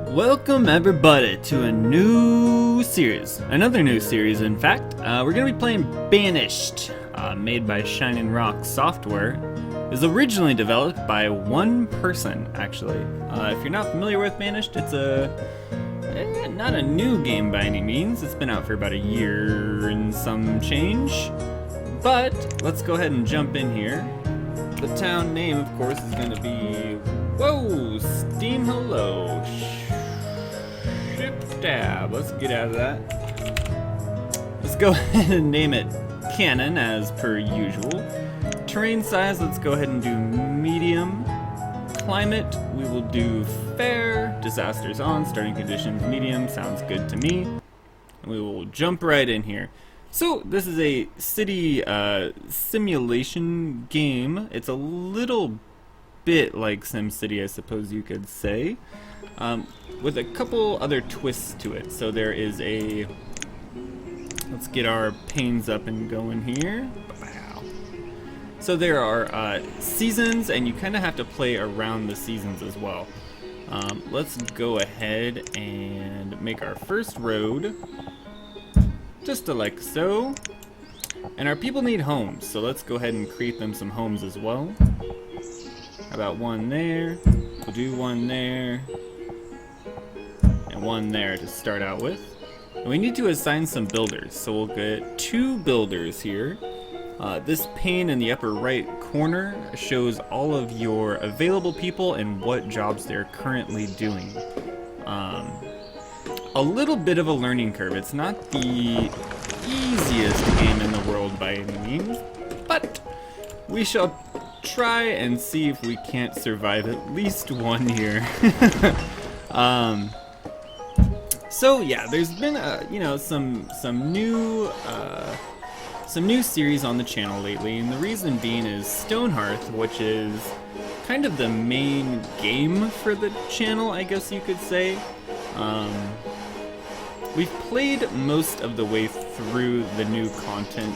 Welcome everybody to a new series, another new series in fact. We're going to be playing Banished, made by Shining Rock Software. It was originally developed by one person, actually. If you're not familiar with Banished, it's not a new game by any means. It's been out for about a year and some change. But let's go ahead and jump in here. The town name, of course, is going to be... Whoa! Steam Hello. Ship tab. Let's get out of that. Let's go ahead and name it Cannon as per usual. Terrain size, let's go ahead and do medium. Climate, we will do fair. Disasters on. Starting conditions, medium. Sounds good to me. And we will jump right in here. So, this is a city simulation game. It's a little bit like SimCity, I suppose you could say, with a couple other twists to it. So there is a... Let's get our panes up and going here. Wow. So there are seasons, and you kind of have to play around the seasons as well. Let's go ahead and make our first road. Just like so. And our people need homes, so let's go ahead and create them some homes as well. How about one there? We'll do one there. And one there to start out with. And we need to assign some builders, so we'll get 2 builders here. This pane in the upper right corner shows all of your available people and what jobs they're currently doing. A little bit of a learning curve. It's not the easiest game in the world by any means, but we shall try and see if we can't survive at least one here. So yeah, there's been some new series on the channel lately, and the reason being is Stonehearth, which is kind of the main game for the channel, I guess you could say. We've played most of the way through the new content.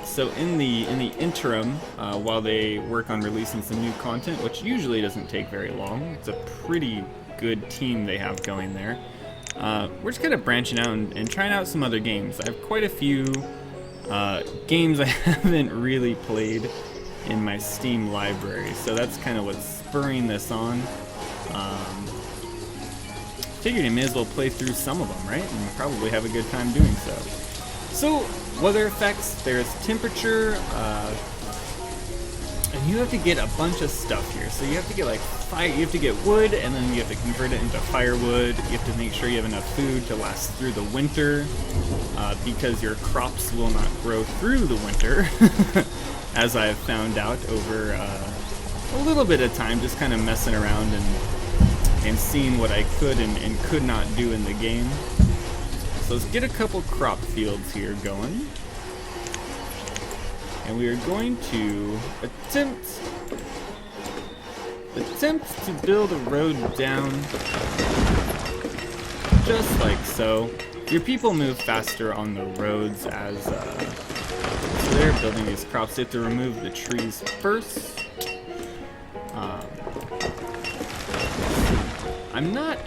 So in the interim, while they work on releasing some new content, which usually doesn't take very long, it's a pretty good team they have going there. We're just kind of branching out and trying out some other games. I have quite a few games I haven't really played in my Steam library, so that's kind of what's spurring this on. Figured you may as well play through some of them, right? And probably have a good time doing so. So, weather effects, there's temperature, and you have to get a bunch of stuff here. So you have to get like you have to get wood, and then you have to convert it into firewood. You have to make sure you have enough food to last through the winter, because your crops will not grow through the winter, as I've found out over a little bit of time, just kind of messing around and seeing what I could and could not do in the game. So let's get a couple crop fields here going. And we are going to attempt to build a road down just like so. Your people move faster on the roads as so they're building these crops. They have to remove the trees first. I'm not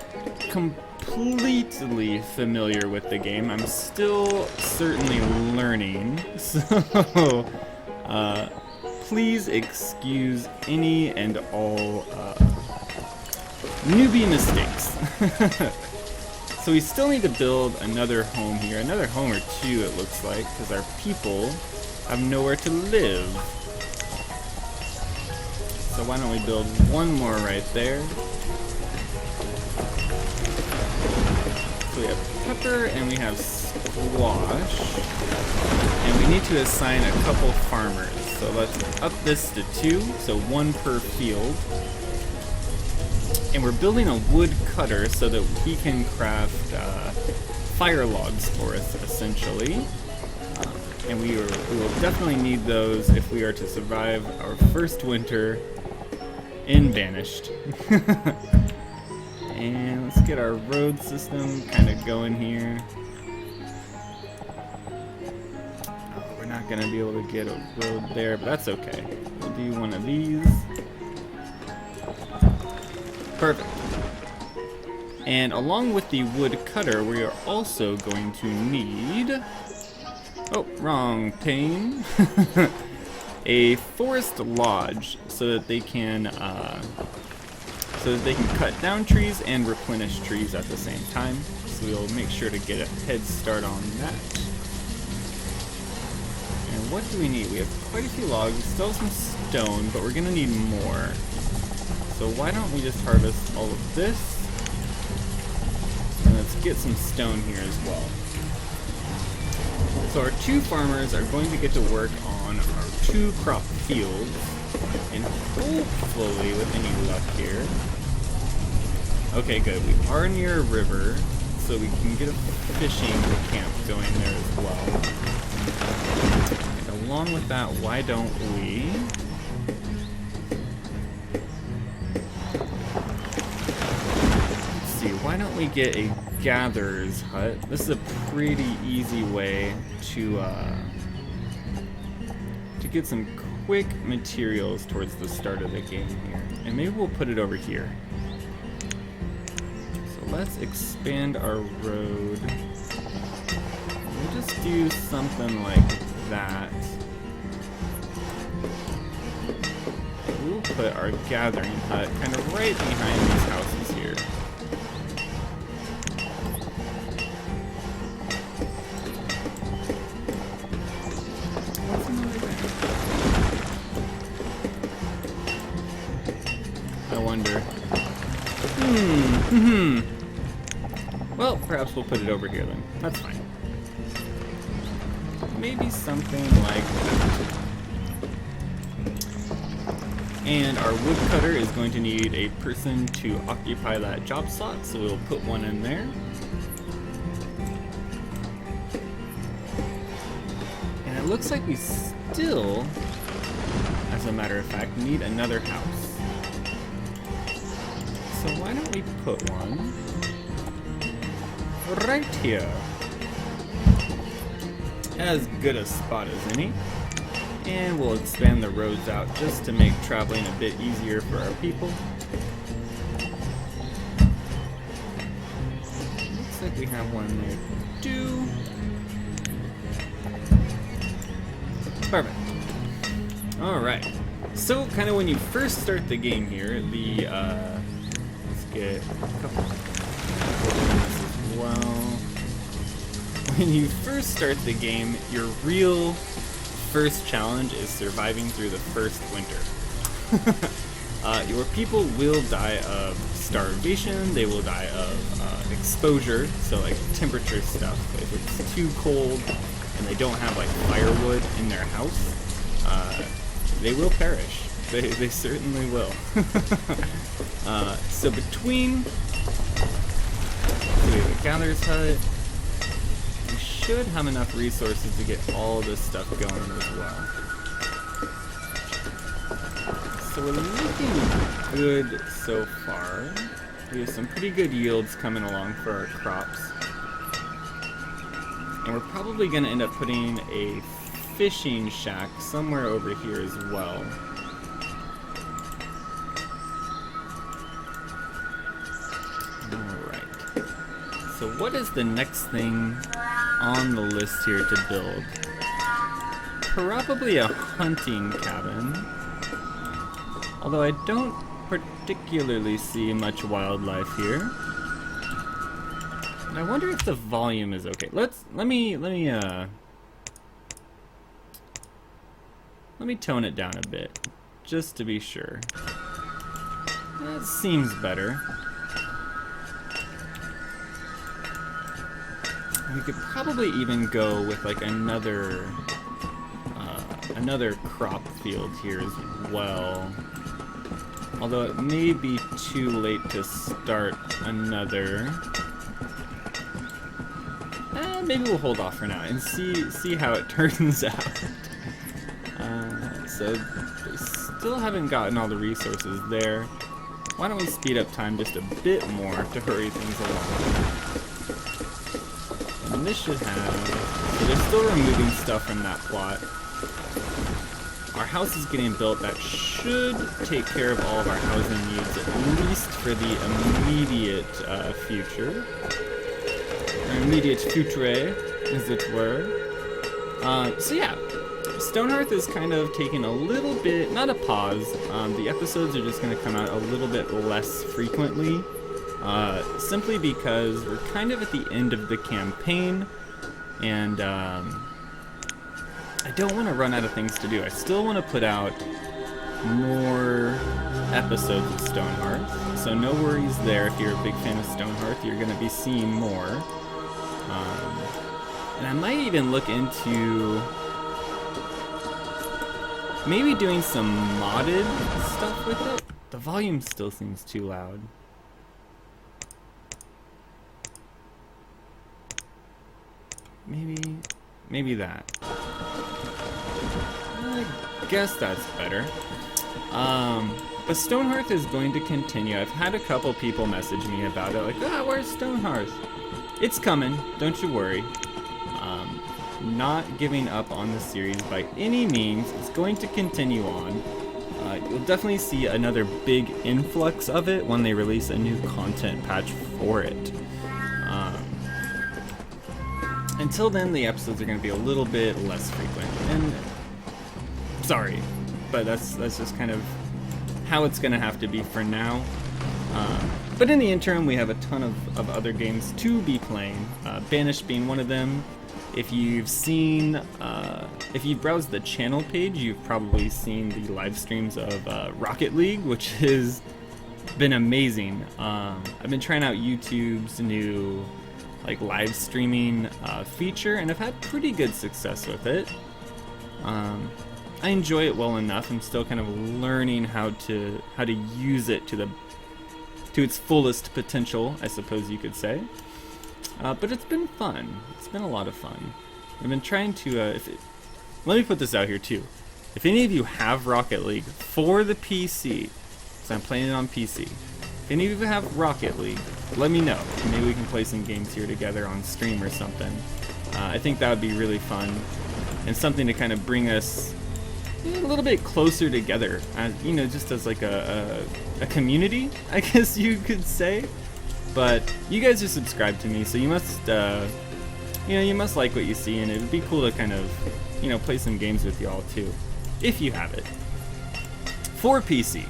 completely familiar with the game. I'm still certainly learning, so please excuse any and all newbie mistakes. So we still need to build another home here, another home or 2 it looks like, because our people have nowhere to live. So why don't we build one more right there. So we have pepper and we have squash, and we need to assign a couple farmers. So let's up this to 2, so 1 per field. And we're building a wood cutter so that he can craft fire logs for us, essentially. And we will definitely need those if we are to survive our first winter in Banished. And let's get our road system kind of going here. Oh, we're not going to be able to get a road there, but that's okay. We'll do one of these. Perfect. And along with the wood cutter, we are also going to need... Oh, wrong pane. A forest lodge so that they can cut down trees and replenish trees at the same time. So we'll make sure to get a head start on that. And what do we need? We have quite a few logs, we still have some stone, but we're gonna need more. So why don't we just harvest all of this? And let's get some stone here as well. So our 2 farmers are going to get to work on our 2 crop fields, and hopefully with any luck here. Okay, good. We are near a river, so we can get a fishing camp going there as well. And along with that, why don't we... Let's see, why don't we get a gatherer's hut? This is a pretty easy way to get some quick materials towards the start of the game here. And maybe we'll put it over here. So let's expand our road. We'll just do something like that. We'll put our gathering hut kind of right behind these houses here. I wonder. Well, perhaps we'll put it over here then. That's fine. Maybe something like that. And our woodcutter is going to need a person to occupy that job slot, so we'll put one in there. And it looks like we still, as a matter of fact, need another house. So why don't we put one right here? As good a spot as any. And we'll expand the roads out just to make traveling a bit easier for our people. Looks like we have one there too. Perfect. Alright. So kind of when you first start the game here, the let's get a couple of this as well. When you first start the game, your real first challenge is surviving through the first winter. Your people will die of starvation, they will die of exposure, so like temperature stuff. If it's too cold and they don't have like firewood in their house, they will perish. They certainly will. So between the gatherer's hut, we should have enough resources to get all this stuff going as well. So we're looking good so far. We have some pretty good yields coming along for our crops. And we're probably going to end up putting a fishing shack somewhere over here as well. Alright. So what is the next thing on the list here to build? Probably a hunting cabin. Although I don't particularly see much wildlife here. And I wonder if the volume is okay. Let me tone it down a bit, just to be sure. That seems better. We could probably even go with like another crop field here as well. Although it may be too late to start another. Maybe we'll hold off for now and see how it turns out. So they still haven't gotten all the resources there. Why don't we speed up time just a bit more to hurry things along? And this should have... So they're still removing stuff from that plot. Our house is getting built. That should take care of all of our housing needs, at least for the immediate future. Or immediate future, as it were. So yeah, Stonehearth is kind of taking a little bit, not a pause. The episodes are just going to come out a little bit less frequently. Simply because we're kind of at the end of the campaign. And I don't want to run out of things to do. I still want to put out more episodes of Stonehearth, so no worries there. If you're a big fan of Stonehearth, you're going to be seeing more. And I might even look into maybe doing some modded stuff with it. The volume still seems too loud. Maybe that. I guess that's better. But Stonehearth is going to continue. I've had a couple people message me about it, like, where's Stonehearth? It's coming, don't you worry. Not giving up on the series by any means. It's going to continue on. You'll definitely see another big influx of it when they release a new content patch for it. Until then, the episodes are going to be a little bit less frequent. And sorry, but that's just kind of how it's going to have to be for now. But in the interim, we have a ton of other games to be playing. Banished being one of them. If you've seen, if you've browsed the channel page, you've probably seen the live streams of Rocket League, which has been amazing. I've been trying out YouTube's new live streaming feature, and I've had pretty good success with it. I enjoy it well enough. I'm still kind of learning how to use it to its fullest potential, I suppose you could say. But it's been fun. It's been a lot of fun. I've been trying to. Let me put this out here too. If any of you have Rocket League for the PC, because I'm playing it on PC. If any of you have Rocket League, let me know. Maybe we can play some games here together on stream or something. I think that would be really fun, and something to kind of bring us a little bit closer together, as just as like a community, I guess you could say. But you guys are subscribed to me, so you must you must like what you see, and it would be cool to kind of play some games with y'all too, if you have it. For PC,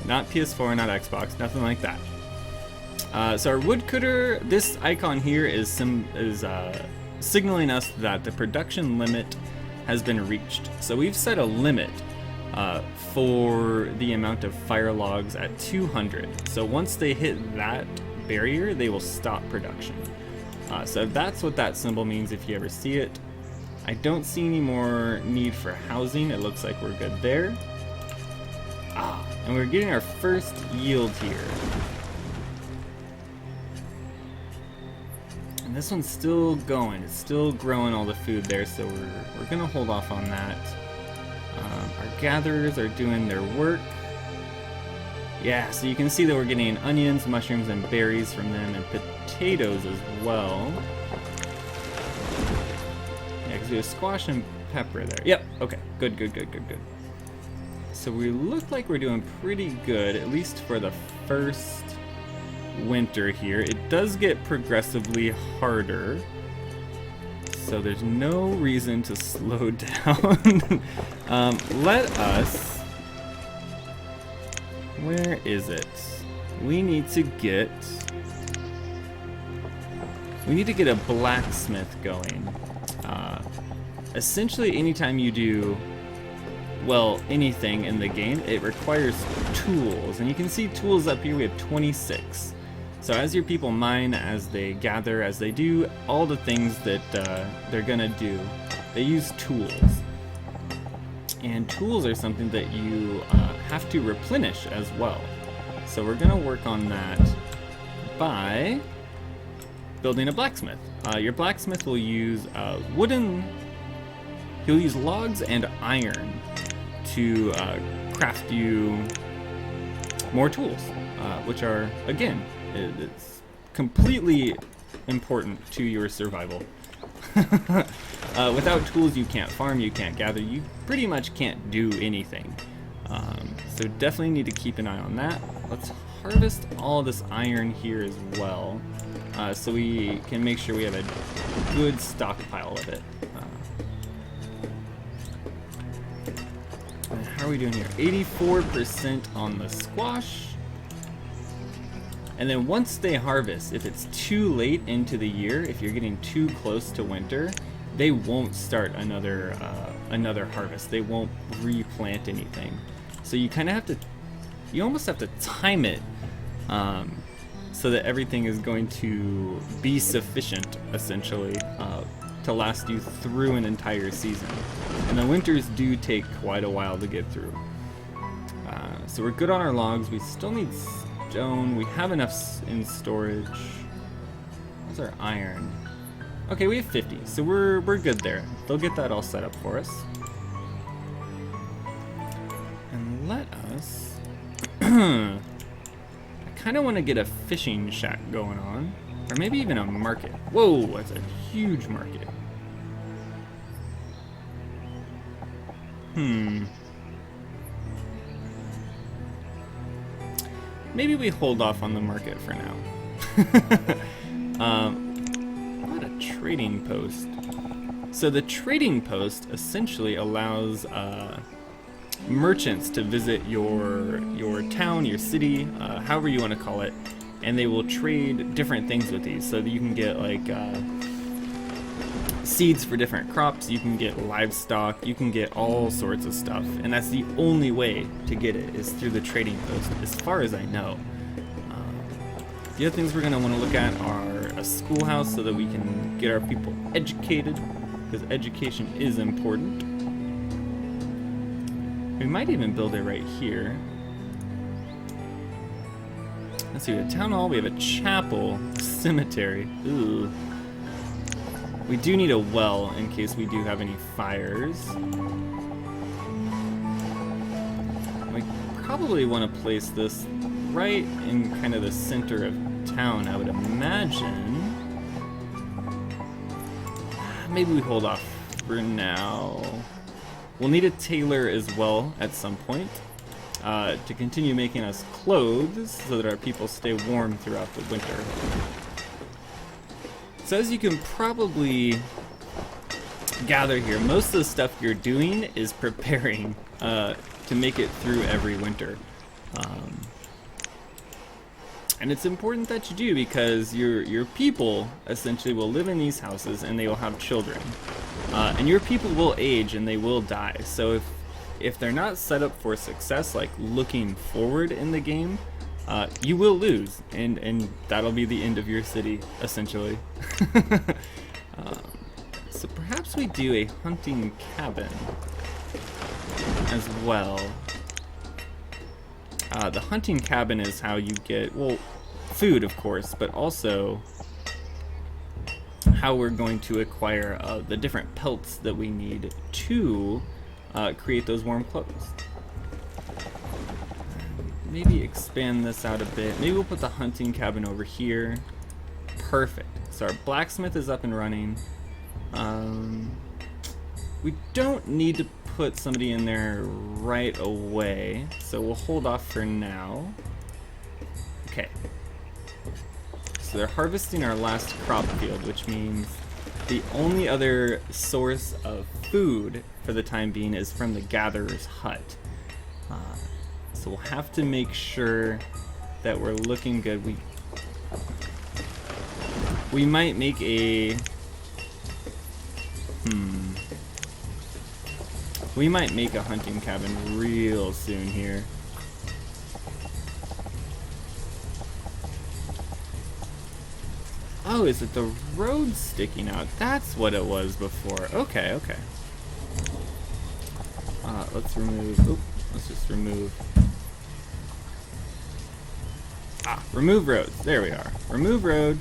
not PS4, not Xbox, nothing like that. So our woodcutter, this icon here is signaling us that the production limit has been reached. So we've set a limit for the amount of fire logs at 200. So once they hit that barrier, they will stop production. So that's what that symbol means if you ever see it. I don't see any more need for housing. It looks like we're good there. And we're getting our first yield here. And this one's still going. It's still growing all the food there, so we're gonna hold off on that. Our gatherers are doing their work. Yeah, so you can see that we're getting onions, mushrooms, and berries from them, and potatoes as well. Yeah, because we have squash and pepper there. Yep, okay, good. So we look like we're doing pretty good, at least for the first winter here. It does get progressively harder, so there's no reason to slow down. Let us... Where is it? We need to get a blacksmith going. Essentially, anytime you do, well, anything in the game, it requires tools. And you can see tools up here, we have 26. So as your people mine, as they gather, as they do all the things that they're gonna do, they use tools. And tools are something that you have to replenish as well. So we're gonna work on that by building a blacksmith. Your blacksmith will use he'll use logs and iron to craft you more tools, which are, again, it's completely important to your survival. Without tools, you can't farm, you can't gather, you pretty much can't do anything. So definitely need to keep an eye on that. Let's harvest all this iron here as well, so we can make sure we have a good stockpile of it. And how are we doing here? 84% on the squash. And then once they harvest, if it's too late into the year, if you're getting too close to winter, they won't start another harvest. They won't replant anything. So you kind of have to, you almost have to time it so that everything is going to be sufficient, essentially, to last you through an entire season. And the winters do take quite a while to get through. So we're good on our logs. We still need stone. We have enough in storage. What's our iron? Okay, we have 50, so we're good there. They'll get that all set up for us. And let us... I kind of want to get a fishing shack going on. Or maybe even a market. Whoa, that's a huge market. Maybe we hold off on the market for now. What a trading post. So the trading post essentially allows merchants to visit your town, your city, however you want to call it, and they will trade different things with these. So that you can get like seeds for different crops, you can get livestock, you can get all sorts of stuff, and that's the only way to get it is through the trading post, as far as I know. The other things we're going to want to look at are a schoolhouse so that we can get our people educated, because education is important. We might even build it right here. Let's see, we have a town hall, we have a chapel, a cemetery. Ooh. We do need a well in case we do have any fires. We probably want to place this right in kind of the center of town, I would imagine. Maybe we hold off for now. We'll need a tailor as well at some point to continue making us clothes so that our people stay warm throughout the winter. So as you can probably gather here, most of the stuff you're doing is preparing to make it through every winter. And it's important that you do, because your people essentially will live in these houses and they will have children. And your people will age and they will die. So if they're not set up for success, like looking forward in the game, you will lose, and that'll be the end of your city, essentially. So perhaps we do a hunting cabin as well. The hunting cabin is how you get, well, food, of course, but also how we're going to acquire the different pelts that we need to create those warm clothes. Maybe expand this out a bit. Maybe we'll put the hunting cabin over here. Perfect. So our blacksmith is up and running. We don't need to put somebody in there right away, so we'll hold off for now. Okay. So they're harvesting our last crop field, which means the only other source of food for the time being is from the gatherer's hut. So we'll have to make sure that we're looking good. We might make a... We might make a hunting cabin real soon here. Oh, is it the road sticking out? That's what it was before. Okay, okay. Let's remove... Oop, let's just remove... remove roads. There we are. Remove road.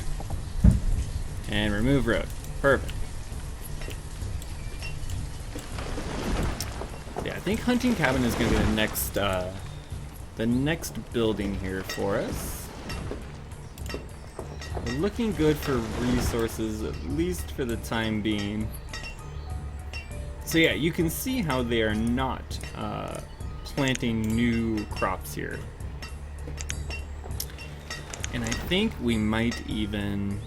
And remove road. Perfect. Yeah, I think hunting cabin is going to be the next building here for us. We're looking good for resources, at least for the time being. So yeah, you can see how they are not planting new crops here. And I think we might even...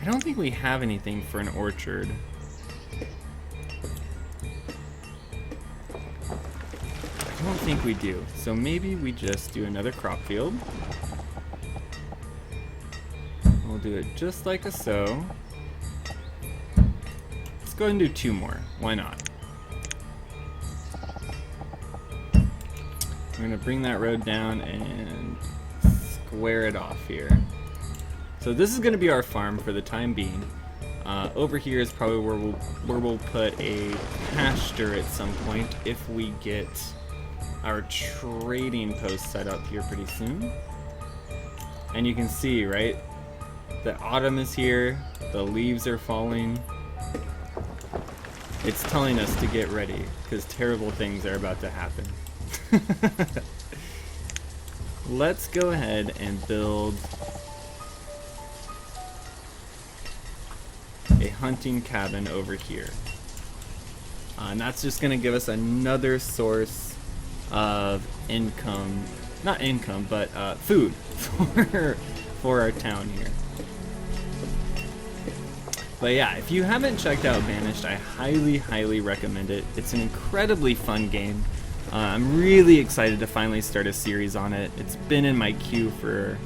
I don't think we have anything for an orchard. I don't think we do. So maybe we just do another crop field. We'll do it just like so. Let's go ahead and do 2 more. Why not? We're gonna bring that road down and square it off here. So this is gonna be our farm for the time being. Over here is probably where we'll put a pasture at some point if we get our trading post set up here pretty soon. And you can see, right? The autumn is here, the leaves are falling. It's telling us to get ready, because terrible things are about to happen. Let's go ahead and build a hunting cabin over here. And that's just going to give us another source of income, not income, but food for our town here. But yeah, if you haven't checked out Banished, I highly recommend it. It's an incredibly fun game. I'm really excited to finally start a series on it. It's been in my queue for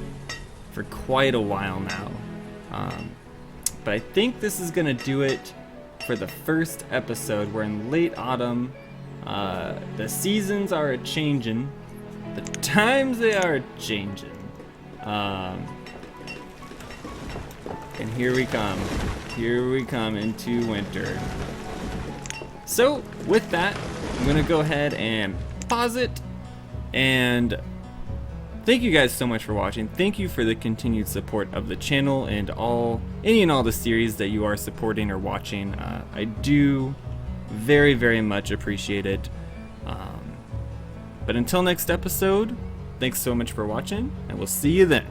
quite a while now. But I think this is gonna do it for the first episode. We're in late autumn. The seasons are a-changing. The times they are a-changing. And here we come. Here we come into winter. So with that, I'm gonna go ahead and pause it, and thank you guys so much for watching. Thank you for the continued support of the channel and any and all the series that you are supporting or watching. I do very much appreciate it. But until next episode, thanks so much for watching, and we'll see you then.